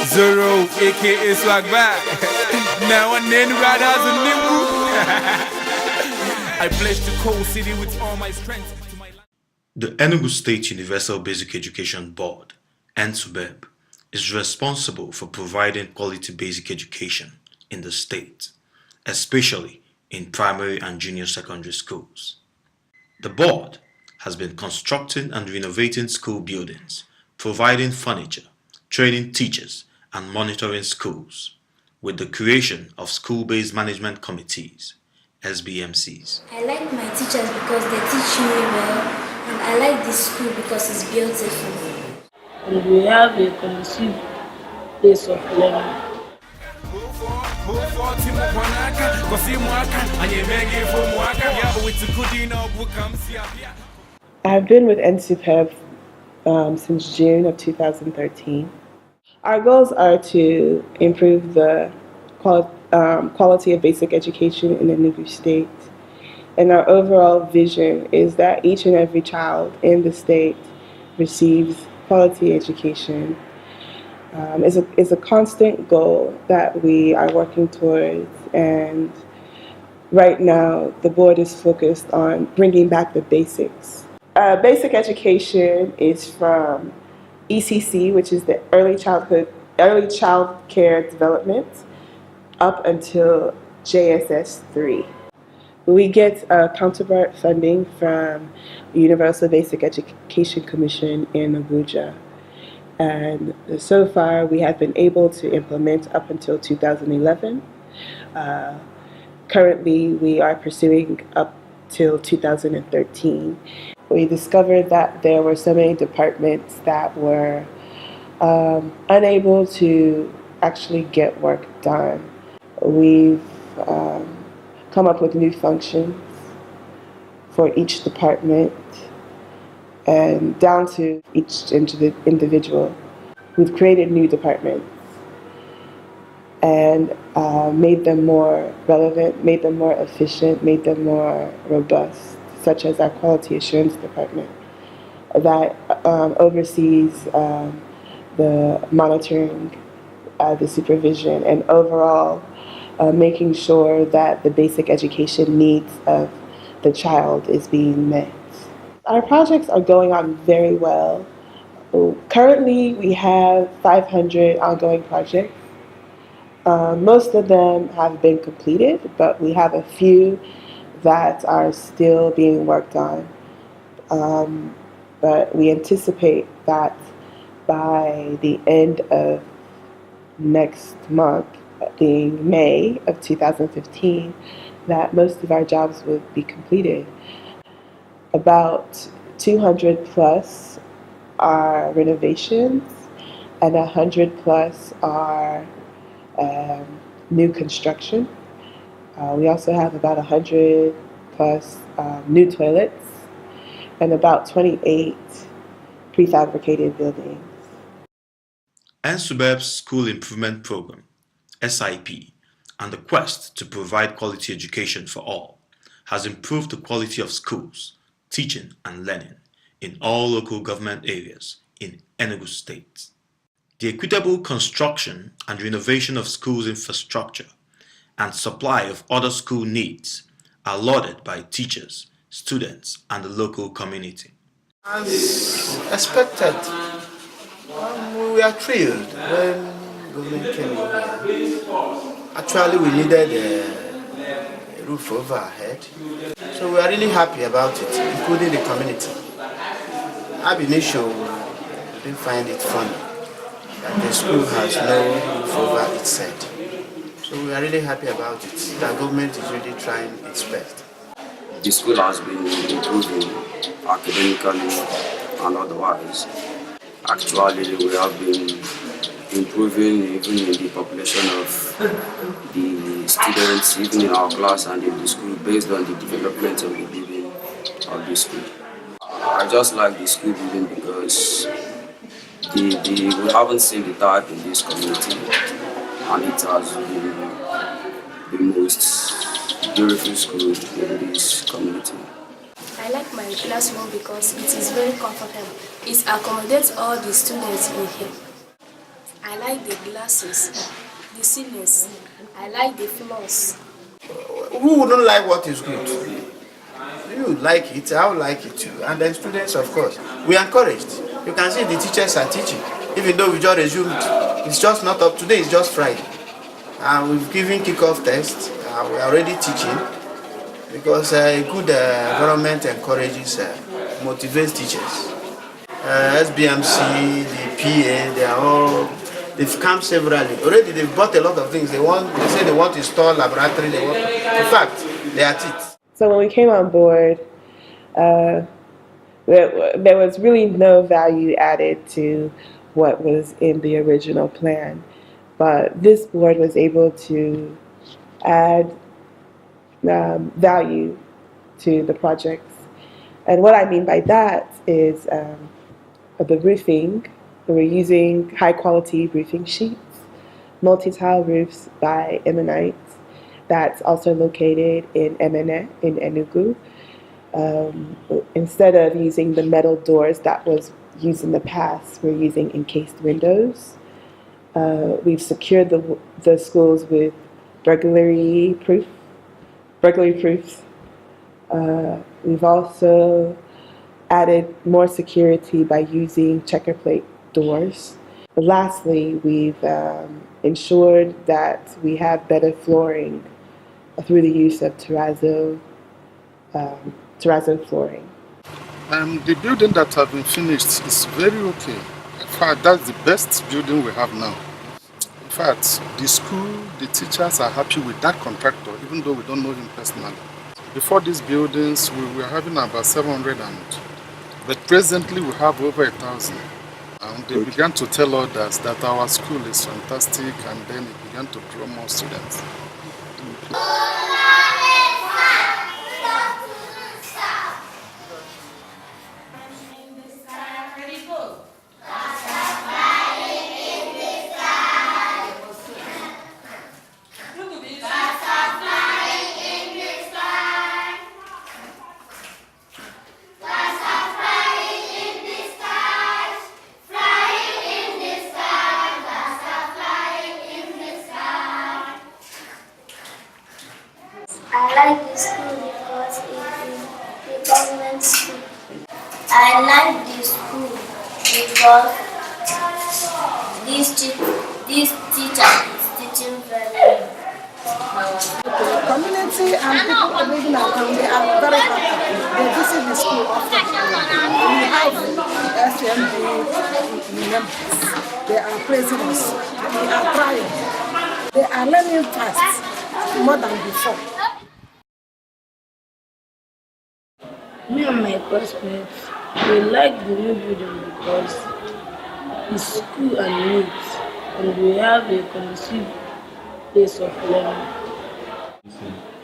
Zero, aka Swag Back. Now and then, riders and nimble. I pledge to Coal City with all my strength. The Enugu State Universal Basic Education Board, ENSUBEB, is responsible for providing quality basic education in the state, especially in primary and junior secondary schools. The board has been constructing and renovating school buildings, providing furniture, training teachers, and monitoring schools, with the creation of school-based management committees, SBMCs. I like my teachers because they teach me well, and I like this school because it's beautiful. And we have a conducive place of learning. I've been with ENSUBEB since June of 2013. Our goals are to improve the quality of basic education in the Enugu State. And our overall vision is that each and every child in the state receives quality education. It's a constant goal that we are working towards, and right now the board is focused on bringing back the basics. Basic education is from ECC, which is the early child care development, up until JSS 3. We get counterpart funding from the Universal Basic Education Commission in Abuja. And so far, we have been able to implement up until 2011. Currently, we are pursuing up till 2013. We discovered that there were so many departments that were unable to actually get work done. We've come up with new functions for each department and down to each individual. We've created new departments and made them more relevant, made them more efficient, made them more robust, such as our quality assurance department that oversees the monitoring, the supervision, and overall making sure that the basic education needs of the child is being met. Our projects are going on very well. Currently, we have 500 ongoing projects. Most of them have been completed, but we have a few that are still being worked on. But we anticipate that by the end of next month, being May of 2015, that most of our jobs will be completed. About 200 plus are renovations and 100 plus are new construction. We also have about 100 plus new toilets and about 28 prefabricated buildings. ENSUBEB's School Improvement Program, SIP, and the quest to provide quality education for all has improved the quality of schools, teaching and learning in all local government areas in Enugu State. The equitable construction and renovation of schools' infrastructure and supply of other school needs are lauded by teachers, students, and the local community. As expected, we are thrilled when government came in. Actually, we needed a roof over our head, so we are really happy about it, including the community. Ab initio, we didn't find it funny that the school has no roof over its head. So we are really happy about it. The government is really trying its best. The school has been improving academically and otherwise. Actually, we have been improving even in the population of the students, even in our class and in the school, based on the development of the building of the school. I just like the school building because we haven't seen the type in this community, and it has been the most beautiful school in this community. I I like my classroom because it is very comfortable. It accommodates all the students in here. I like the glasses, the ceilings. I like the floors. Who wouldn't like what is good? You like it, I would like it too. And the students, of course. We are encouraged. You can see the teachers are teaching. Even though we just resumed, it's just not up. Today it's just Friday. And we've given kickoff tests. We are already teaching. Because a good environment encourages, motivates teachers. SBMC, the PA, they've come severally. Already they've bought a lot of things. They say they want to install laboratory. In fact, they are it. So when we came on board, there was really no value added to what was in the original plan. But this board was able to add value to the projects. And what I mean by that is the roofing. We're using high quality roofing sheets, multi-tile roofs by Emanite. That's also located in Emene in Enugu. Instead of using the metal doors that was used in the past, we're using encased windows. We've secured the schools with burglary proofs. We've also added more security by using checker plate doors. Lastly, we've ensured that we have better flooring through the use of terrazzo flooring. The building that has been finished is very okay. In fact, that's the best building we have now. In fact, the school, the teachers are happy with that contractor, even though we don't know him personally. Before these buildings, we were having about 700, but presently we have over 1,000. And they began to tell others that our school is fantastic, and then it began to draw more students. I like this school because it is a government school. I like this school because this teacher is teaching very well. The community and people living around, they are very happy. They visit the school often. We have SMB members. They are praising us. We are trying. They are learning fast, more than before. Me and my classmates, we like the new building because it's cool and neat, and we have a conducive place of learning.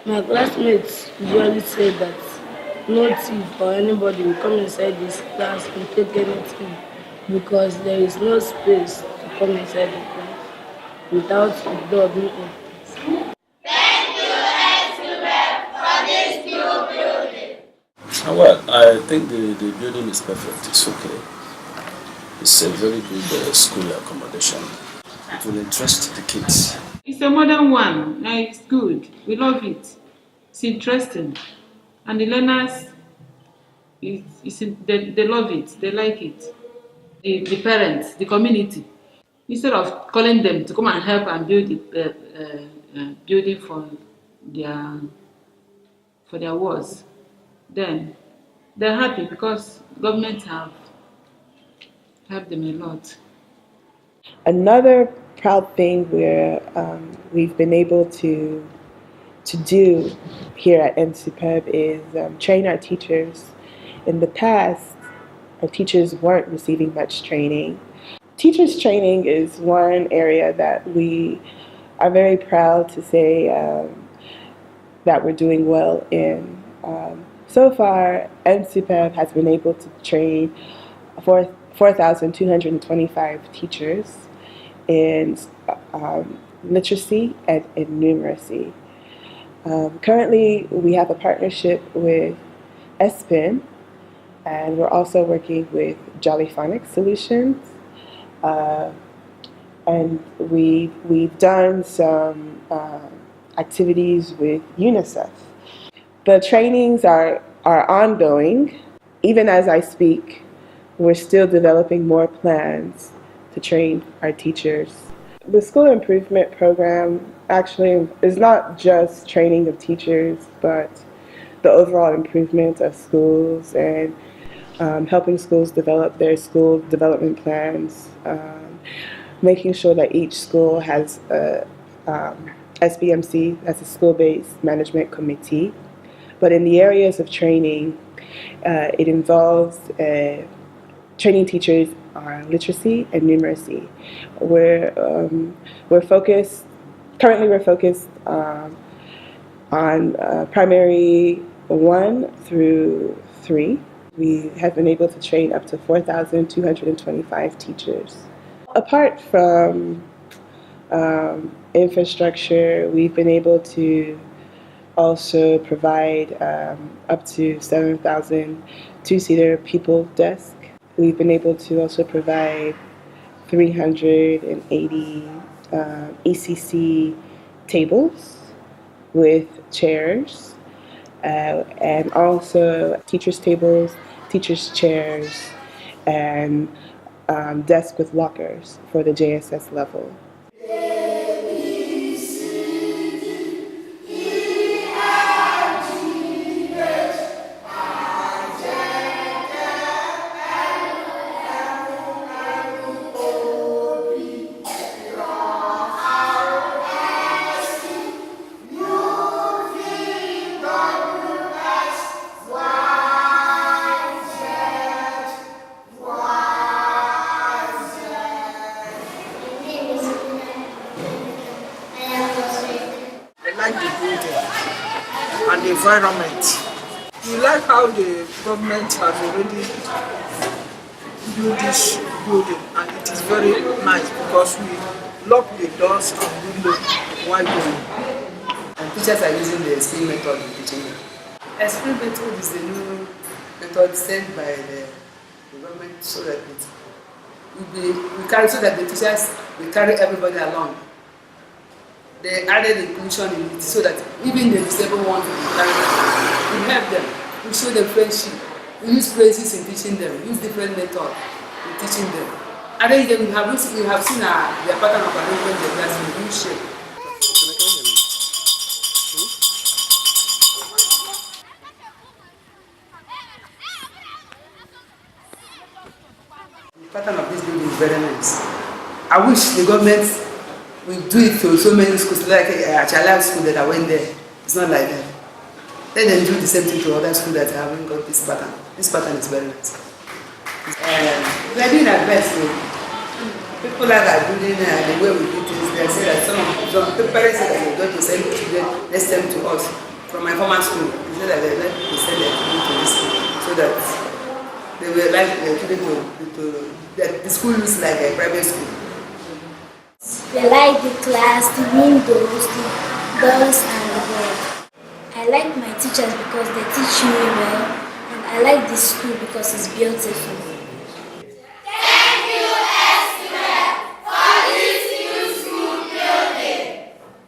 My classmates usually say that no thief or anybody will come inside this class and take anything because there is no space to come inside the class without the door being open. Well, I think the building is perfect. It's okay. It's a very good school accommodation. It will interest the kids. It's a modern one. It's good. We love it. It's interesting. And the learners, they love it. They like it. The parents, the community, instead of calling them to come and help and build the building for their wards, then they're happy because government have helped them a lot. Another proud thing we've been able to do here at ENSUBEB is train our teachers. In the past, our teachers weren't receiving much training. Teachers training is one area that we are very proud to say that we're doing well in. So far, ENSUBEB has been able to train 4,225 teachers in literacy and in numeracy. Currently, we have a partnership with SPIN, and we're also working with Jollyphonic Solutions. And we've done some activities with UNICEF. The trainings are ongoing. Even as I speak, we're still developing more plans to train our teachers. The school improvement program actually is not just training of teachers, but the overall improvement of schools and helping schools develop their school development plans, making sure that each school has a SBMC, that's a school-based management committee. But in the areas of training, it involves training teachers on literacy and numeracy. We're focused on primary 1 through 3. We have been able to train up to 4,225 teachers. Apart from infrastructure, we've been able to also provide up to 7,000 two-seater people desk. We've been able to also provide 380 ECC tables with chairs, and also teachers' tables, teachers' chairs, and desk with lockers for the JSS level. And the environment. We like how the government has already built this building, and it is very nice because we lock the doors and windows while going. And teachers are using the SPIN method in teaching. SPIN method is the new method sent by the government so that we carry so that the teachers will carry everybody along. They added inclusion in it so that even the disabled ones will carry them. We help them. We show them friendship. We use phrases in teaching them. We use different methods in teaching them. Arrange them. You have seen their pattern of arrangement in the class in new shape. The pattern of this building is very nice. I wish the government we do it to so many schools, like Achala school that I went there. It's not like that. Let them do the same thing to other schools that haven't got this pattern. This pattern is very nice. We are doing our best. People like are doing the way we do things. They say that some parents say that they don't send children next time to us. From my former school, they say that they like to send their children to this school so that they will like their children the school looks like a private school. I like the class, the windows, the doors, and the board. I like my teachers because they teach me well, and I like the school because it's beautiful. Thank you, ENSUBEB, for this new school building.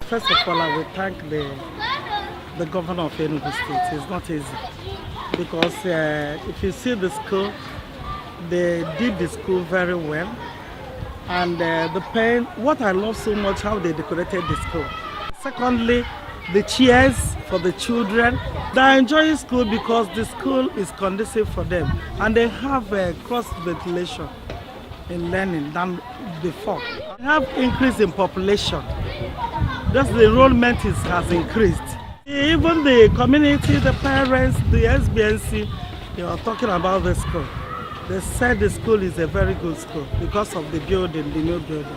First of all, I will thank the governor of Enugu State. It's not easy because if you see the school, they did the school very well. And what I love so much, how they decorated the school. Secondly, the chairs for the children. They enjoy school because the school is conducive for them. And they have a cross ventilation in learning than before. They have increase in population. Just the enrollment has increased. Even the community, the parents, the SBNC, they are talking about the school. They said the school is a very good school because of the building, the new building.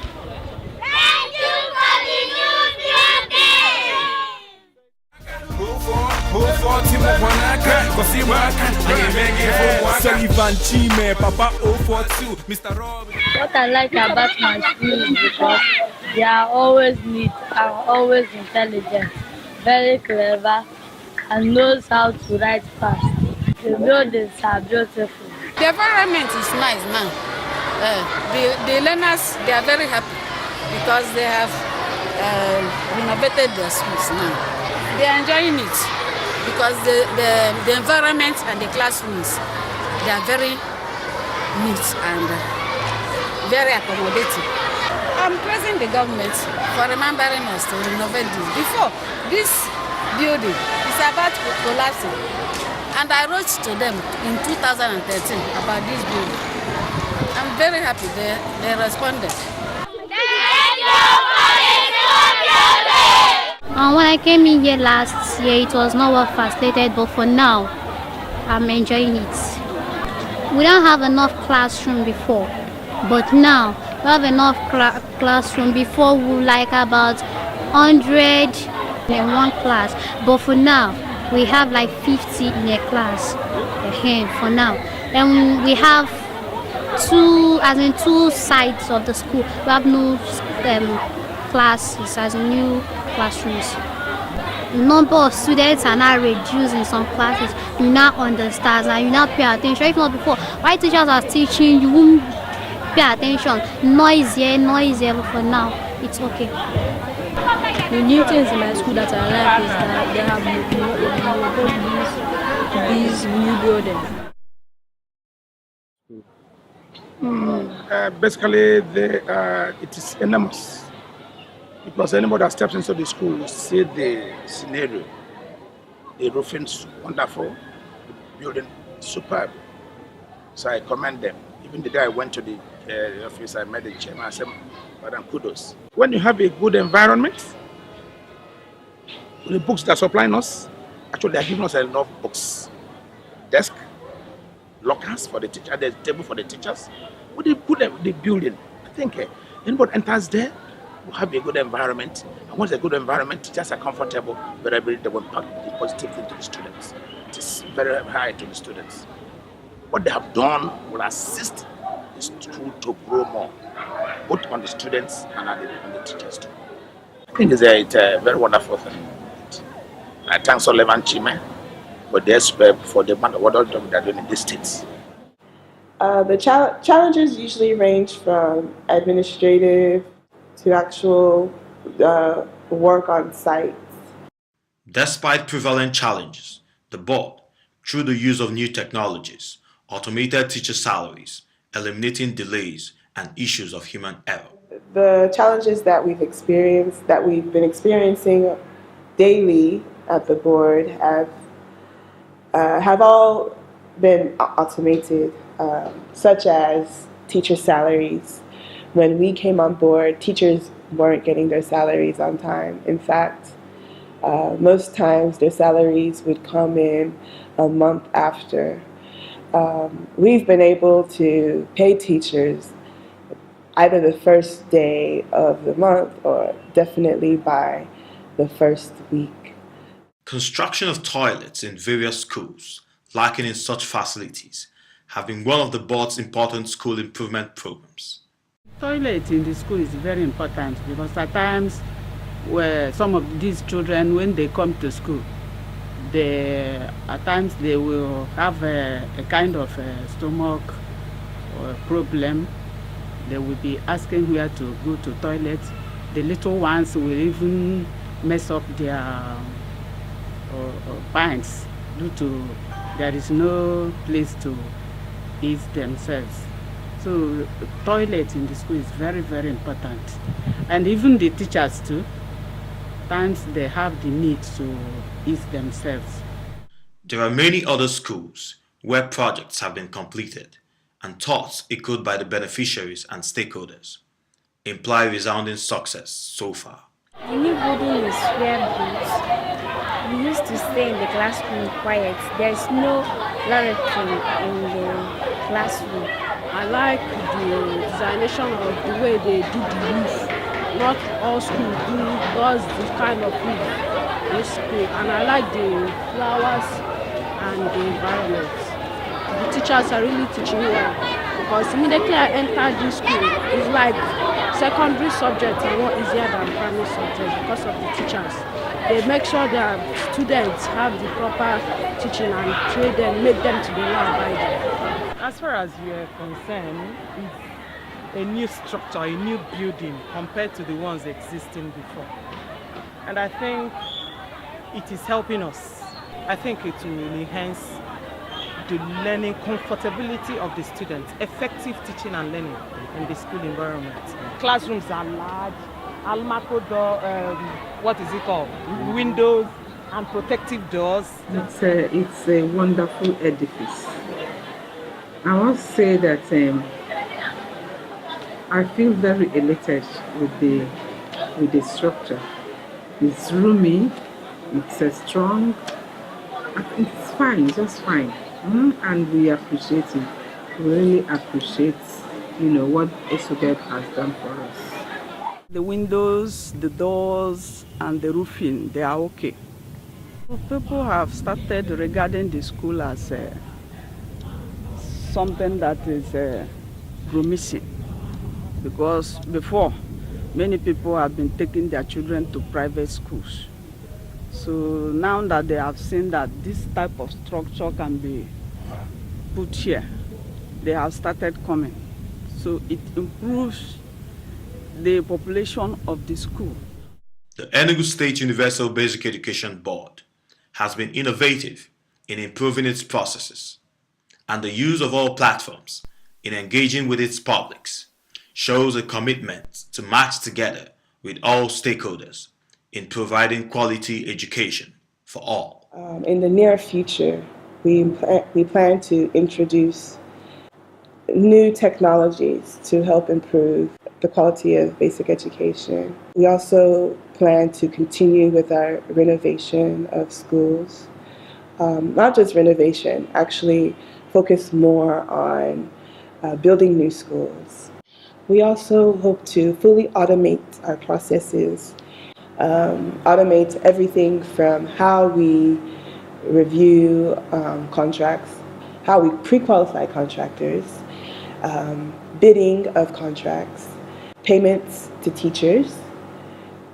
Thank you for the new building. Sullivan Chime, Papa 042, Mr. Rob. What I like about my school is because they are always neat and always intelligent, very clever, and knows how to write fast. The buildings are beautiful. The environment is nice now. The learners, they are very happy because they have renovated their schools now. They are enjoying it because the environment and the classrooms, they are very neat and very accommodating. I'm praising the government for remembering us to renovate this. Before, this building is about collapsing. And I wrote to them in 2013 about this building. I'm very happy they responded. When I came in here last year, it was not well facilitated, but for now, I'm enjoying it. We don't have enough classroom before, but now we have enough classroom. Before we like about 100 in one class, but for now we have like 50 in a class. For now, and we have two sides of the school. We have no classes as in new classrooms. Number of students are now reduced in some classes. You now understand and you now pay attention. If not before, why teachers are teaching, you won't pay attention. Noisier, but for now, it's okay. The new things in my school that I like is that they have these new buildings. Basically, it is enormous because anybody that steps into the school will see the scenario. The roofing's wonderful, the building superb. So I commend them. Even the day I went to the office, I met the chairman. I said, "Madam, kudos." When you have a good environment, the books that are supplying us, actually they are giving us enough books, desk, lockers for the teacher, there's table for the teachers. When they put the building, I think anybody enters there will have a good environment. And once a good environment, teachers are comfortable, but they will impact the positive thing to the students. It is very high to the students. What they have done will assist the school to grow more, both on the students and on the teachers too. I think it's a very wonderful thing. I thank Solomon Chime for the ENSUBEB for the what all they're doing in these states. The challenges usually range from administrative to actual work on site. Despite prevalent challenges, the board, through the use of new technologies, automated teacher salaries, eliminating delays and issues of human error. The challenges that we've been experiencing daily at the board have all been automated, such as teacher salaries. When we came on board, teachers weren't getting their salaries on time. In fact, most times their salaries would come in a month after. We've been able to pay teachers either the first day of the month or definitely by the first week. Construction of toilets in various schools lacking in such facilities have been one of the board's important school improvement programs. Toilet in the school is very important because at times where some of these children, when they come to school, at times they will have a kind of stomach or problem. They will be asking where to go to toilet. The little ones will even mess up their pants due to there is no place to eat themselves. So toilet in the school is very, very important. And even the teachers too, times they have the need to eat themselves. There are many other schools where projects have been completed and thoughts echoed by the beneficiaries and stakeholders imply resounding success so far. The new building is very good. We used to stay in the classroom quiet. There is no lecturing in the classroom. I like the designation of the way they did the roof. Not all schools does this kind of roof in school. And I like the flowers and the environment. The teachers are really teaching well. Because immediately I entered this school, it's like secondary subjects are more easier than primary subjects because of the teachers. They make sure that students have the proper teaching and train them, make them to be law-abiding. As far as you are concerned, it's a new structure, a new building compared to the ones existing before. And I think it is helping us. I think it will enhance the learning comfortability of the students, effective teaching and learning in the school environment. Classrooms are large, Almaco door, what is it called? Windows and protective doors. It's a wonderful edifice. I must say that I feel very elated with the structure. It's roomy, it's strong. I think it's fine, just fine. And we appreciate it. We really appreciate, what ENSUBEB has done for us. The windows, the doors, and the roofing, they are okay. People have started regarding the school as something that is promising, because before, many people have been taking their children to private schools. So now that they have seen that this type of structure can be put here, they have started coming. So it improves the population of the school. The Enugu State Universal Basic Education Board has been innovative in improving its processes, and the use of all platforms in engaging with its publics shows a commitment to match together with all stakeholders in providing quality education for all. In the near future, we plan to introduce new technologies to help improve the quality of basic education. We also plan to continue with our renovation of schools. Not just renovation, actually focus more on building new schools. We also hope to fully automate our processes, automate everything from how we review contracts, how we pre-qualify contractors, bidding of contracts, payments to teachers,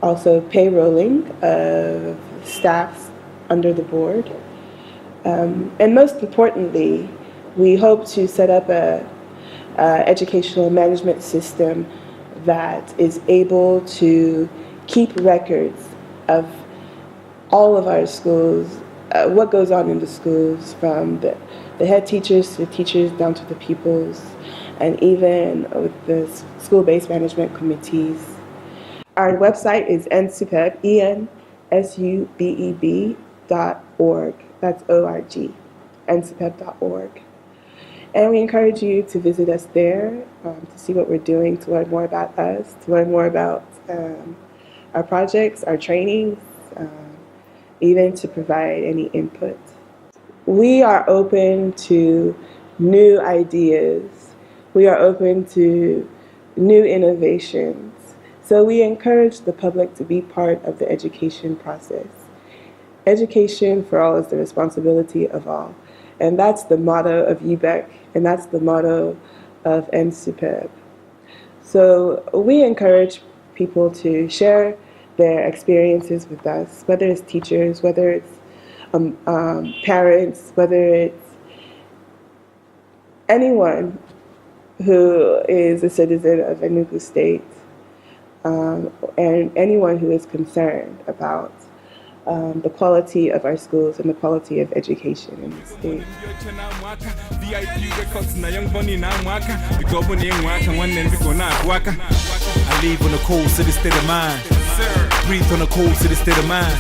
also payrolling of staffs under the board. And most importantly, we hope to set up a educational management system that is able to keep records of all of our schools, what goes on in the schools, from the head teachers to the teachers down to the pupils, and even with the school-based management committees. Our website is ENSUBEB, ENSUBEB.org. That's O-R-G, ENSUBEB.org. And we encourage you to visit us there to see what we're doing, to learn more about us, to learn more about our projects, our trainings, even to provide any input. We are open to new ideas. We are open to new innovations. So we encourage the public to be part of the education process. Education for all is the responsibility of all. And that's the motto of UBEC, and that's the motto of ENSUBEB. So we encourage people to share their experiences with us, whether it's teachers, whether it's parents, whether it's anyone who is a citizen of Enugu State, and anyone who is concerned about the quality of our schools and the quality of education in the state. I live on the cold city state of mind. Breathe on the cold city state of mind.